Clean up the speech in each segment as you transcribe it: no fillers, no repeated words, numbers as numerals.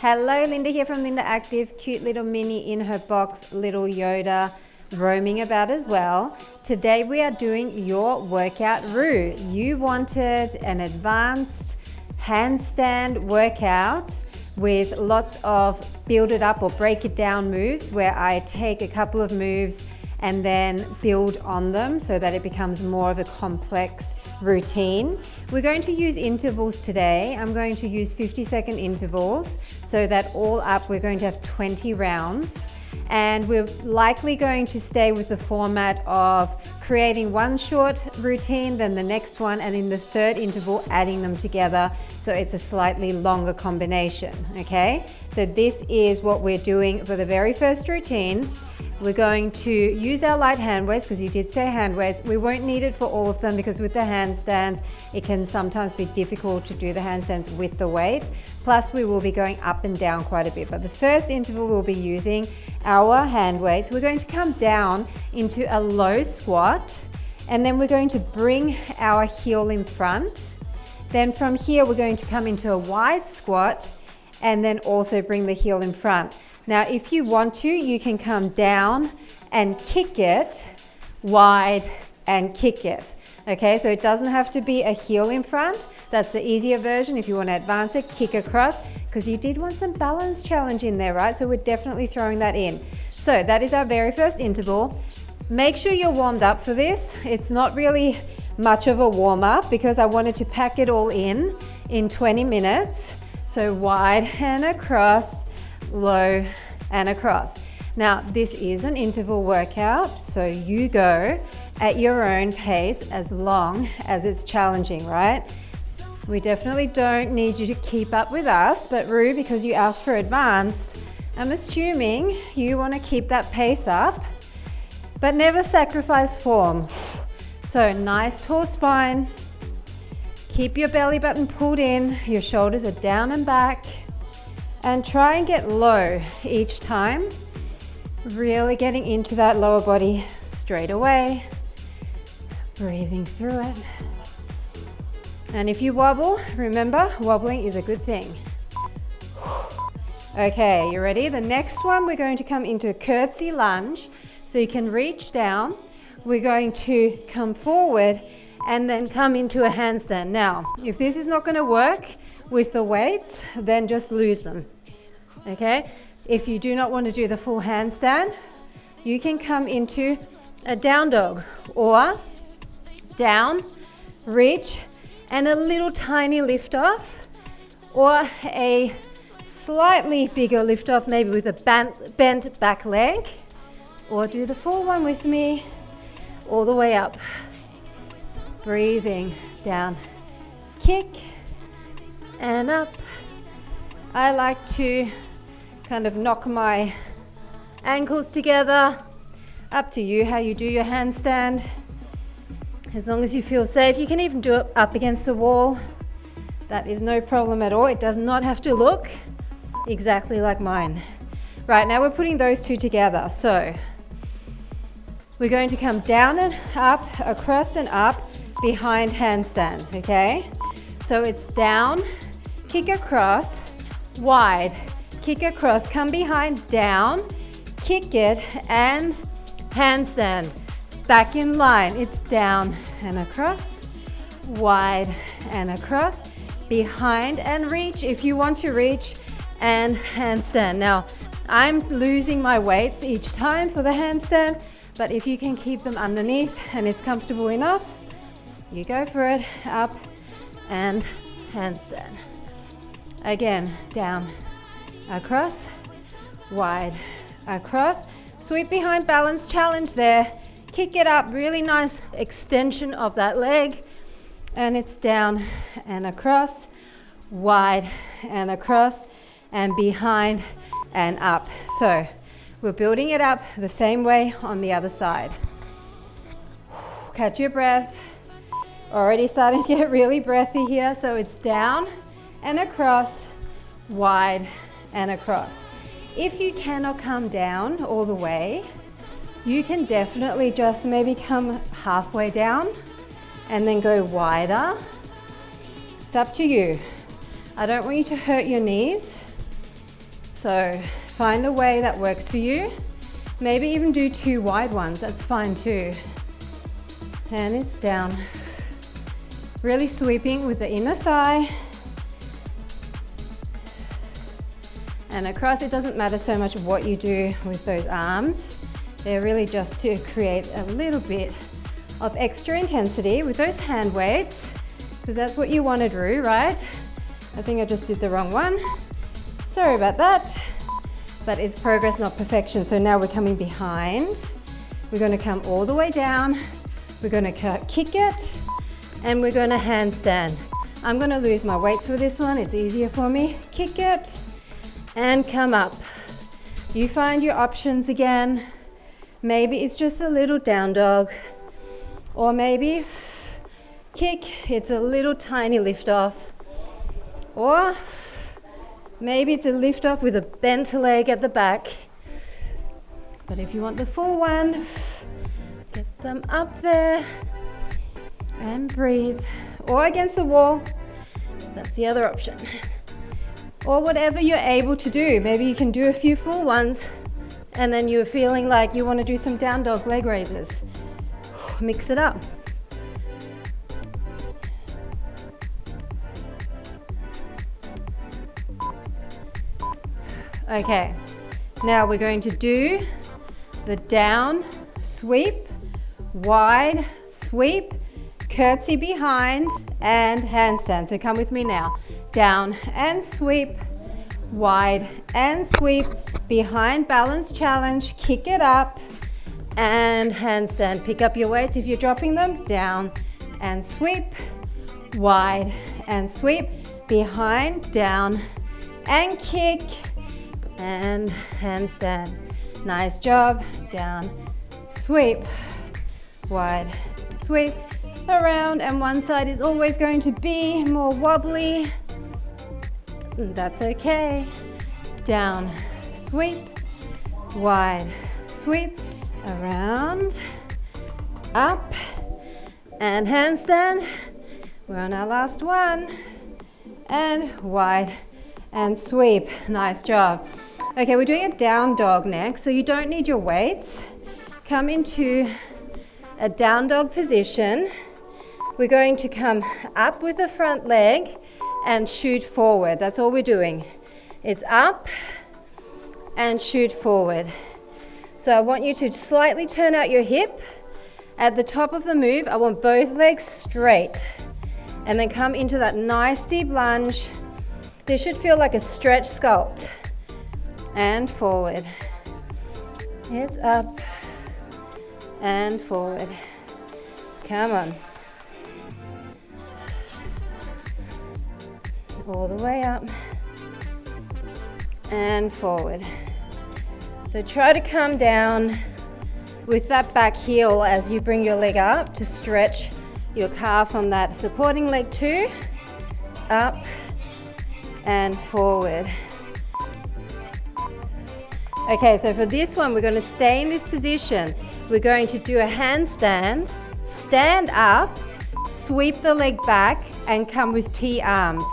Hello, Linda here from Linda Active. Cute little mini in her box, little Yoda roaming about as well. Today we are doing your workout Roo. You wanted an advanced handstand workout with lots of build it up or break it down moves where I take a couple of moves and then build on them so that it becomes more of a complex routine. We're going to use intervals today. I'm going to use 50-second intervals so that all up we're going to have 20 rounds, and we're likely going to stay with the format of creating one short routine, then the next one, and in the third interval adding them together so it's a slightly longer combination. Okay, so this is what we're doing for the very first routine. We're going to use our light hand weights, because you did say hand weights. We won't need it for all of them because with the handstands, it can sometimes be difficult to do the handstands with the weights. Plus we will be going up and down quite a bit. But the first interval we'll be using our hand weights. We're going to come down into a low squat, and then we're going to bring our heel in front. Then from here, we're going to come into a wide squat and then also bring the heel in front. Now, if you want to, you can come down and kick it wide and kick it. Okay, so it doesn't have to be a heel in front. That's the easier version. If you want to advance it, kick across, because you did want some balance challenge in there, right? So we're definitely throwing that in. So that is our very first interval. Make sure you're warmed up for this. It's not really much of a warm up because I wanted to pack it all in 20 minutes. So wide and across, low and across. Now this is an interval workout, so you go at your own pace as long as it's challenging, right? We definitely don't need you to keep up with us, but Roo, because you asked for advanced, I'm assuming you want to keep that pace up, but never sacrifice form. So nice tall spine, keep your belly button pulled in, your shoulders are down and back, and try and get low each time, really getting into that lower body straight away, breathing through it. And if you wobble, remember, wobbling is a good thing. Okay, you ready? The next one, we're going to come into a curtsy lunge. So you can reach down. We're going to come forward and then come into a handstand. Now, if this is not going to work with the weights, then just lose them. Okay? If you do not want to do the full handstand, you can come into a down dog, or down, reach, and a little tiny lift off, or a slightly bigger lift off, maybe with a bent back leg, or do the full one with me all the way up. Breathing down, kick and up. I like to kind of knock my ankles together. Up to you how you do your handstand. As long as you feel safe, you can even do it up against the wall. That is no problem at all. It does not have to look exactly like mine. Right, now we're putting those two together. So we're going to come down and up, across and up, behind handstand, okay? So it's down, kick across, wide, kick across, come behind, down, kick it, and handstand. Back in line, it's down and across, wide and across, behind and reach if you want to reach, and handstand. Now, I'm losing my weights each time for the handstand, but if you can keep them underneath and it's comfortable enough, you go for it. Up and handstand. Again, down, across, wide, across. Sweep behind balance challenge there. Kick it up, really nice extension of that leg. And it's down and across, wide and across, and behind and up. So we're building it up the same way on the other side. Catch your breath. Already starting to get really breathy here. So it's down and across, wide and across. If you cannot come down all the way, you can definitely just maybe come halfway down and then go wider. It's up to you. I don't want you to hurt your knees. So find a way that works for you. Maybe even do 2 wide ones, that's fine too. And it's down. Really sweeping with the inner thigh. And across. It doesn't matter so much what you do with those arms. They're really just to create a little bit of extra intensity with those hand weights, because that's what you wanted, Roo, right? I think I just did the wrong one. Sorry about that. But it's progress, not perfection. So now we're coming behind. We're going to come all the way down. We're going to kick it, and we're going to handstand. I'm going to lose my weights for this one. It's easier for me. Kick it and come up. You find your options again. Maybe it's just a little down dog, or maybe kick, it's a little tiny lift off, or maybe it's a lift off with a bent leg at the back. But if you want the full one, get them up there and breathe, or against the wall. That's the other option. Or whatever you're able to do. Maybe you can do a few full ones, and then you're feeling like you want to do some down dog leg raises. Mix it up. Okay, now we're going to do the down sweep, wide sweep, curtsy behind, and handstand. So come with me now. Down and sweep, wide and sweep, behind balance challenge, kick it up, and handstand. Pick up your weights if you're dropping them. Down and sweep, wide and sweep, behind, down, and kick, and handstand. Nice job. Down, sweep, wide, sweep, around, and one side is always going to be more wobbly. That's okay. Down, sweep, wide, sweep, around, up, and handstand. We're on our last one, and wide and sweep. Nice job. Okay, we're doing a down dog next, so you don't need your weights. Come into a down dog position. We're going to come up with the front leg and shoot forward. That's all we're doing. It's up and shoot forward. So I want you to slightly turn out your hip. At the top of the move, I want both legs straight, and then come into that nice deep lunge. This should feel like a stretch sculpt. And forward. It's up and forward. Come on. All the way up and forward. So try to come down with that back heel as you bring your leg up to stretch your calf on that supporting leg too. Up and forward. Okay, so for this one, we're going to stay in this position. We're going to do a handstand, stand up, sweep the leg back, and come with T arms.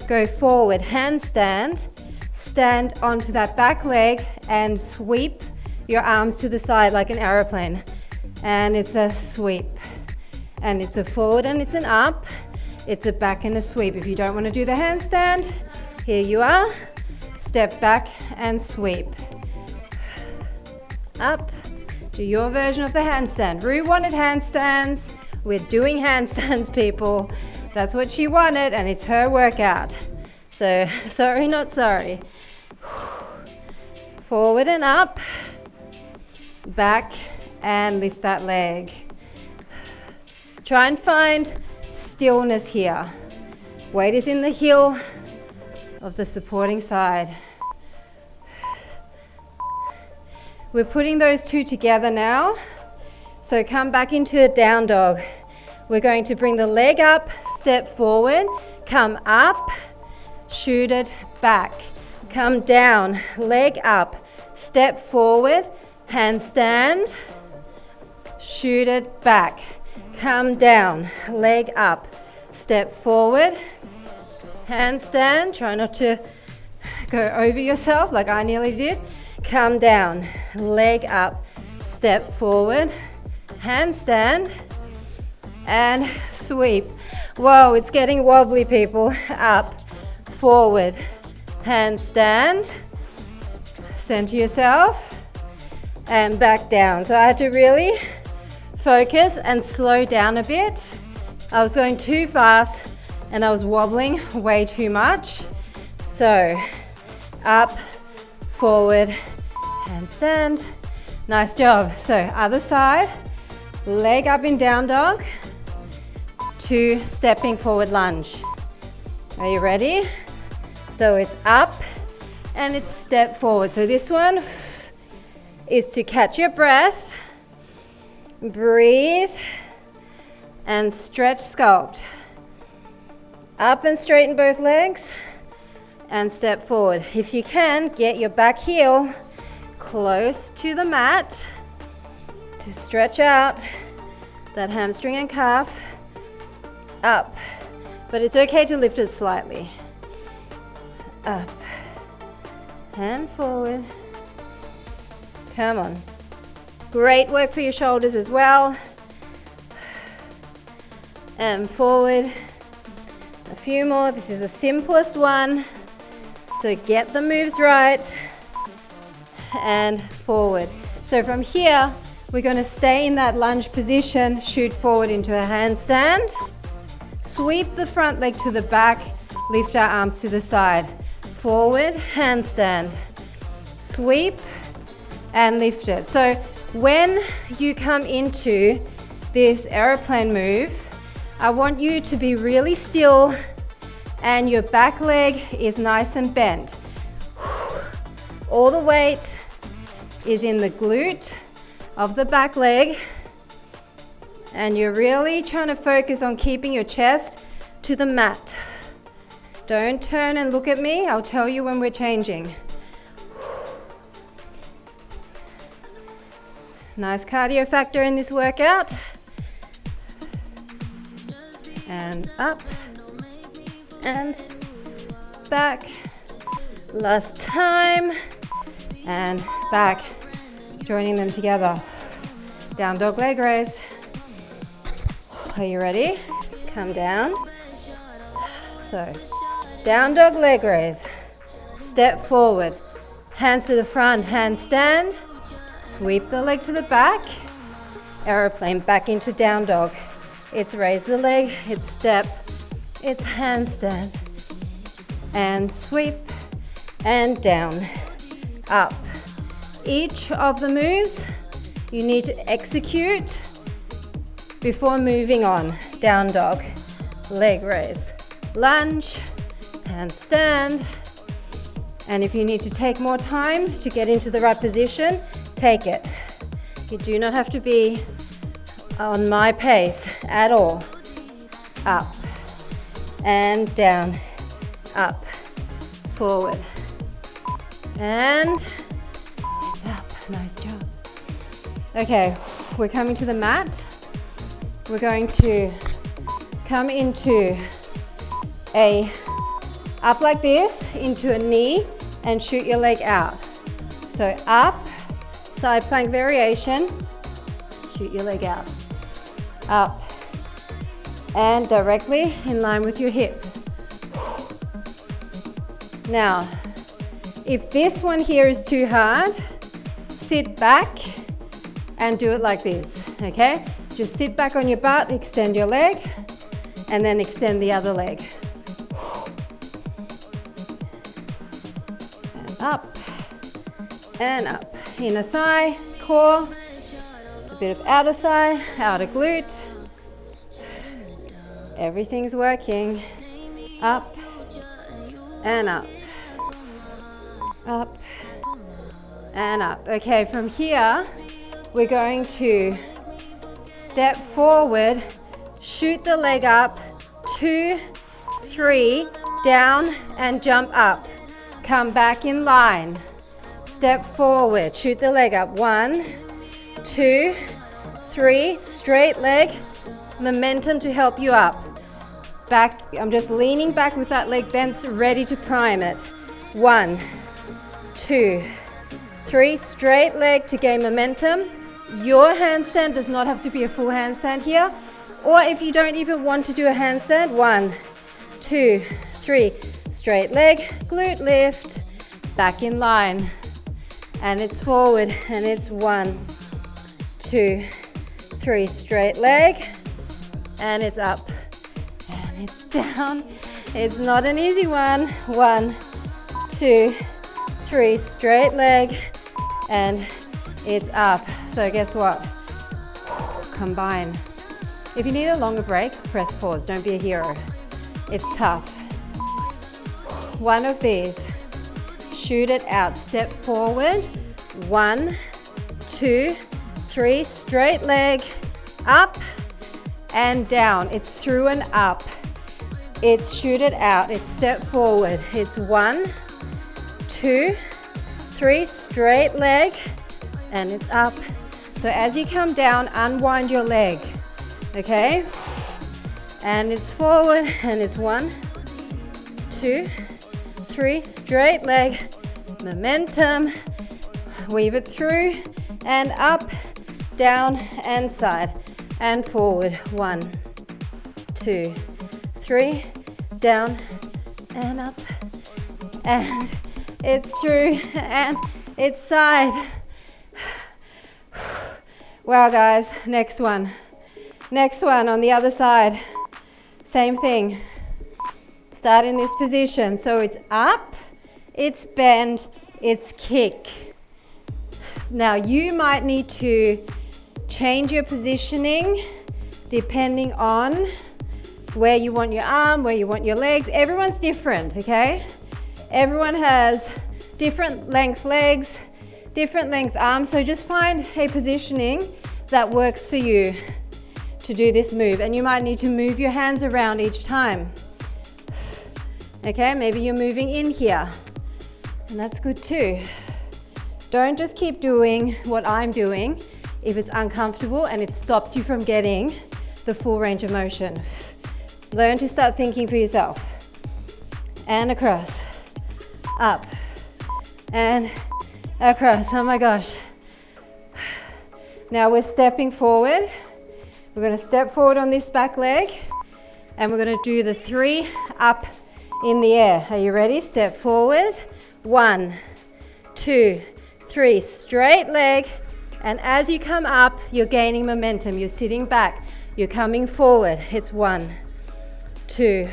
Go forward, handstand, stand onto that back leg, and sweep your arms to the side like an aeroplane. And it's a sweep. And it's a forward and it's an up. It's a back and a sweep. If you don't want to do the handstand, here you are. Step back and sweep. Up. Do your version of the handstand. Roo wanted handstands. We're doing handstands, people. That's what she wanted, and it's her workout. So, sorry, not sorry. Forward and up. Back and lift that leg. Try and find stillness here. Weight is in the heel of the supporting side. We're putting those two together now. So come back into a down dog. We're going to bring the leg up, step forward, come up, shoot it back. Come down, leg up, step forward, handstand, shoot it back. Come down, leg up, step forward, handstand. Try not to go over yourself like I nearly did. Come down, leg up, step forward, handstand, and sweep. Whoa, it's getting wobbly, people. Up, forward, handstand, center yourself, and back down. So I had to really focus and slow down a bit. I was going too fast and I was wobbling way too much. So up, forward, handstand. Nice job. So other side, leg up in down dog to stepping forward lunge. Are you ready? So it's up and it's step forward. So this one is to catch your breath, breathe, and stretch, sculpt. Up and straighten both legs and step forward. If you can, get your back heel close to the mat to stretch out that hamstring and calf. Up, but it's okay to lift it slightly. Up and forward. Come on. Great work for your shoulders as well. And forward. A few more. This is the simplest one. So get the moves right. And forward. So from here, we're going to stay in that lunge position, shoot forward into a handstand. Sweep the front leg to the back, lift our arms to the side. Forward, handstand. Sweep and lift it. So when you come into this aeroplane move, I want you to be really still and your back leg is nice and bent. All the weight is in the glute of the back leg. And you're really trying to focus on keeping your chest to the mat. Don't turn and look at me. I'll tell you when we're changing. Nice cardio factor in this workout. And up and back. Last time. And back. Joining them together. Down dog leg raise. Are you ready? Come down. So, down dog leg raise. Step forward. Hands to the front, handstand. Sweep the leg to the back. Aeroplane back into down dog. It's raise the leg, it's step, it's handstand. And sweep and down, up. Each of the moves you need to execute before moving on. Down dog, leg raise, lunge, handstand. And if you need to take more time to get into the right position, take it. You do not have to be on my pace at all. Up and down, up, forward, and it's up. Nice job. Okay, we're coming to the mat. We're going to come into a up like this, into a knee, and shoot your leg out. So up, side plank variation, shoot your leg out. Up, and directly in line with your hip. Now, if this one here is too hard, sit back and do it like this, okay? Just sit back on your butt, extend your leg, and then extend the other leg. And up, and up. Inner thigh, core, a bit of outer thigh, outer glute. Everything's working. Up, and up. Up, and up. Okay, from here, we're going to step forward, shoot the leg up, 2, 3, down and jump up. Come back in line. Step forward, shoot the leg up, 1, 2, 3, straight leg, momentum to help you up. Back, I'm just leaning back with that leg bent, ready to prime it. 1, 2, 3. Straight leg to gain momentum. Your handstand does not have to be a full handstand here. Or if you don't even want to do a handstand, 1, 2, 3. Straight leg, glute lift, back in line. And it's forward, and it's 1, 2, 3. Straight leg, and it's up, and it's down. It's not an easy one. 1, 2, 3. Straight leg, and it's up. So guess what? Combine. If you need a longer break, press pause. Don't be a hero. It's tough. One of these. Shoot it out. Step forward. 1, 2, 3. Straight leg, up and down. It's through and up. It's shoot it out. It's step forward. It's 1, 2, 3. Straight leg, and it's up. So as you come down, unwind your leg. Okay? And it's forward, and it's 1, 2, 3. Straight leg, momentum. Weave it through and up, down and side and forward. 1, 2, 3. Down and up, and it's through and it's side. Wow, guys, next one. Next one on the other side. Same thing. Start in this position. So it's up, it's bend, it's kick. Now you might need to change your positioning depending on where you want your arm, where you want your legs. Everyone's different, okay? Everyone has different length legs, different length arms. So just find a positioning that works for you to do this move. And you might need to move your hands around each time. Okay, maybe you're moving in here, and that's good too. Don't just keep doing what I'm doing if it's uncomfortable and it stops you from getting the full range of motion. Learn to start thinking for yourself. And across, up, and across. Oh my gosh. Now we're stepping forward. We're going to step forward on this back leg, and we're going to do the 3 up in the air. Are you ready? Step forward. 1, 2, 3. Straight leg, and as you come up, you're gaining momentum. You're sitting back. You're coming forward. It's 1, 2,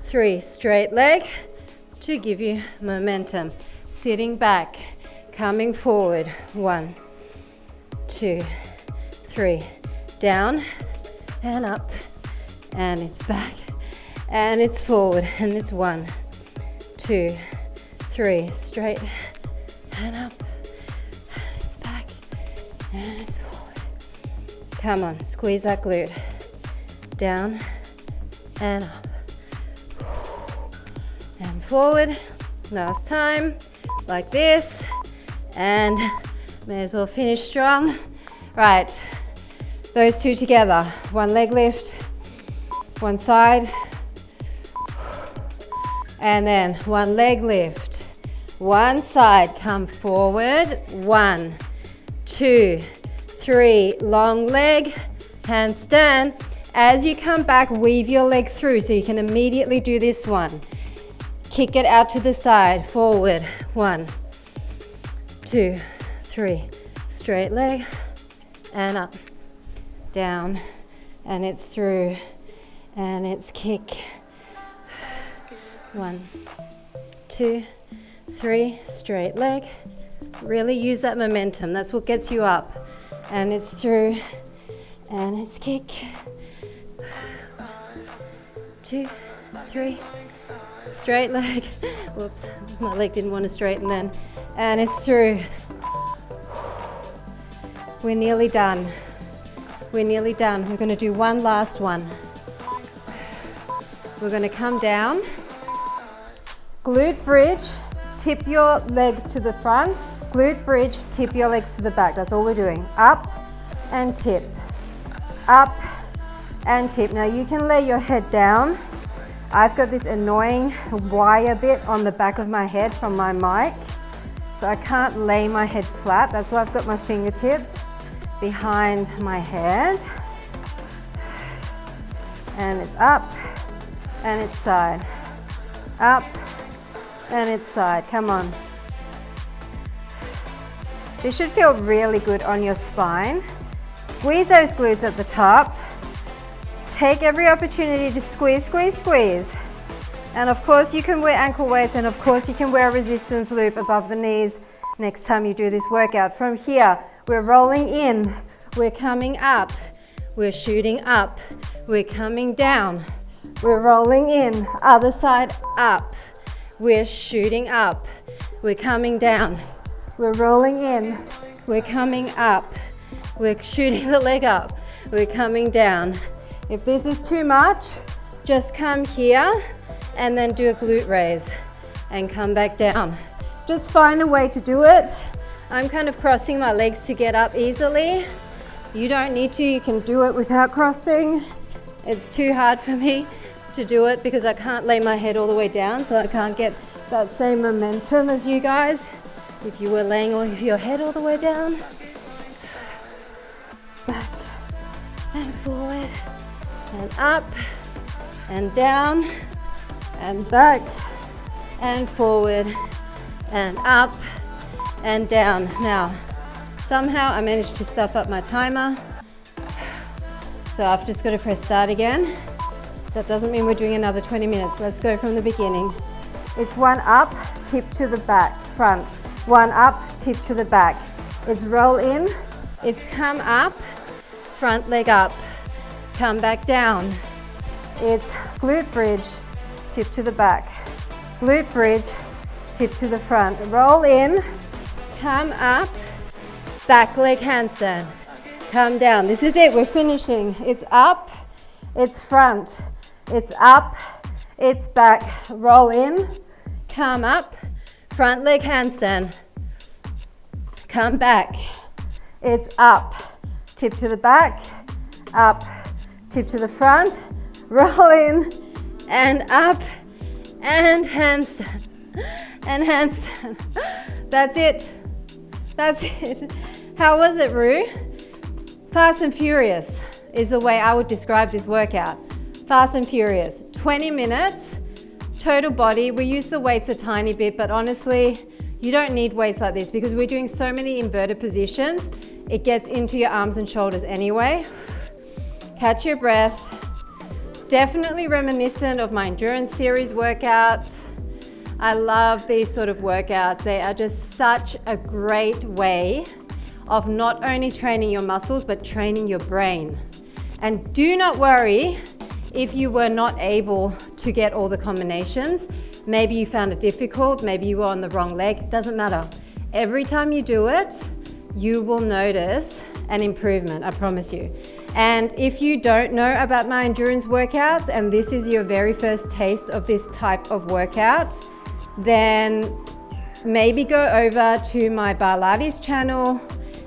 3. Straight leg to give you momentum. Sitting back, coming forward. 1, 2, 3. Down and up, and it's back, and it's forward, and it's 1, 2, 3. Straight and up, and it's back, and it's forward. Come on, squeeze that glute. Down and up, and forward. Last time, like this, and may as well finish strong. Right. Those two together. One leg lift, one side, and then one leg lift, one side. Come forward. 1, 2, 3. Long leg, handstand. As you come back, weave your leg through so you can immediately do this one. Kick it out to the side, forward. 1, 2, 3. Straight leg, and up. Down, and it's through, and it's kick. 1, 2, 3. Straight leg. Really use that momentum. That's what gets you up. And it's through, and it's kick. 2, 3. Straight leg. Whoops, my leg didn't want to straighten then. And it's through. We're nearly done. We're nearly done. We're going to do one last one. We're going to come down. Glute bridge, tip your legs to the front. Glute bridge, tip your legs to the back. That's all we're doing. Up and tip. Up and tip. Now you can lay your head down I've got this annoying wire bit on the back of my head from my mic, so I can't lay my head flat. That's why I've got my fingertips behind my head. And it's up, and it's side. Up, and it's side. Come on. This should feel really good on your spine. Squeeze those glutes at the top. Take every opportunity to squeeze, squeeze, squeeze. And of course you can wear ankle weights, and of course you can wear a resistance loop above the knees next time you do this workout. From here, we're rolling in, we're coming up, we're shooting up, we're coming down, we're rolling in, other side up, we're shooting up, we're coming down, we're rolling in, we're coming up, we're shooting the leg up, we're coming down. If this is too much, just come here and then do a glute raise and come back down. Just find a way to do it. I'm kind of crossing my legs to get up easily. You don't need to, you can do it without crossing. It's too hard for me to do it because I can't lay my head all the way down, so I can't get that same momentum as you guys. If you were laying your head all the way down, back and forward, and up, and down, and back, and forward, and up, and down. Now, somehow I managed to stuff up my timer, so I've just got to press start again. That doesn't mean we're doing another 20 minutes. Let's go from the beginning. It's one up, tip to the back, front. One up, tip to the back. It's roll in, it's come up, front leg up, come back down. It's glute bridge, tip to the back. Glute bridge, tip to the front. Roll in, come up, back leg handstand. Come down. This is it, we're finishing. It's up, it's front, it's up, it's back. Roll in, come up, front leg handstand. Come back. It's up, tip to the back, up, tip to the front, roll in, and up, and handstand, and handstand. That's it. That's it. How was it, Roo? Fast and furious is the way I would describe this workout. Fast and furious. 20 minutes, total body. We use the weights a tiny bit, but honestly, you don't need weights like this because we're doing so many inverted positions. It gets into your arms and shoulders anyway. Catch your breath. Definitely reminiscent of my endurance series workouts. I love these sort of workouts. They are just such a great way of not only training your muscles, but training your brain. And do not worry if you were not able to get all the combinations. Maybe you found it difficult, maybe you were on the wrong leg, doesn't matter. Every time you do it, you will notice an improvement, I promise you. And if you don't know about my endurance workouts and this is your very first taste of this type of workout, then maybe go over to my Barlates channel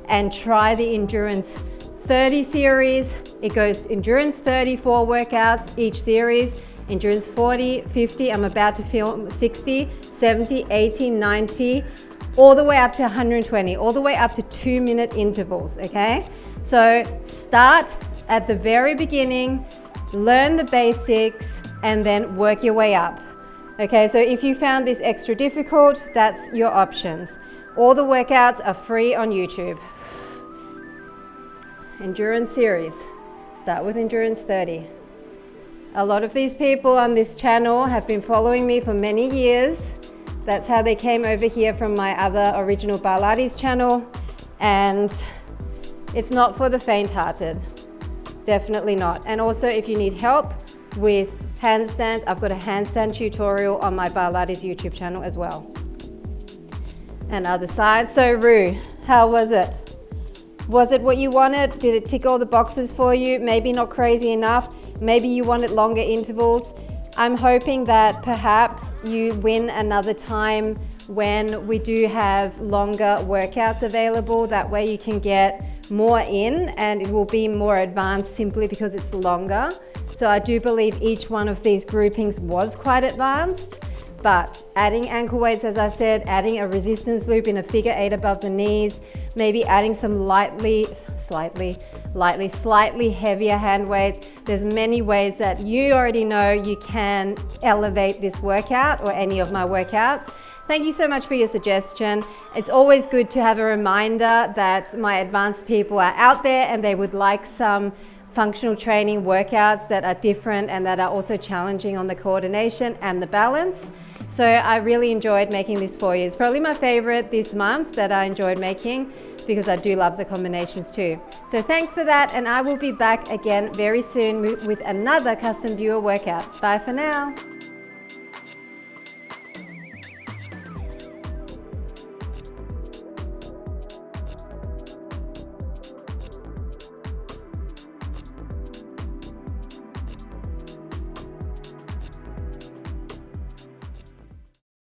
and try the Endurance 30 series. It goes Endurance 30, 4 workouts each series, Endurance 40, 50, I'm about to film 60, 70, 80, 90, all the way up to 120, all the way up to 2-minute intervals, okay? So start at the very beginning, learn the basics, and then work your way up. Okay, so if you found this extra difficult, that's your options. All the workouts are free on YouTube. Endurance series, start with Endurance 30. A lot of these people on this channel have been following me for many years. That's how they came over here from my other original Barlates channel. And it's not for the faint-hearted, definitely not. And also if you need help with handstands, I've got a handstand tutorial on my Barlates YouTube channel as well. And other side. So Roo, how was it? Was it what you wanted? Did it tick all the boxes for you? Maybe not crazy enough. Maybe you wanted longer intervals. I'm hoping that perhaps you win another time when we do have longer workouts available. That way you can get more in and it will be more advanced simply because it's longer. So I do believe each one of these groupings was quite advanced, but adding ankle weights, as I said, adding a resistance loop in a figure 8 above the knees, maybe adding some slightly heavier hand weights. There's many ways that you already know you can elevate this workout or any of my workouts. Thank you so much for your suggestion. It's always good to have a reminder that my advanced people are out there and they would like some functional training workouts that are different and that are also challenging on the coordination and the balance. So I really enjoyed making this for you. It's probably my favorite this month that I enjoyed making because I do love the combinations too. So thanks for that, and I will be back again very soon with another custom viewer workout. Bye for now.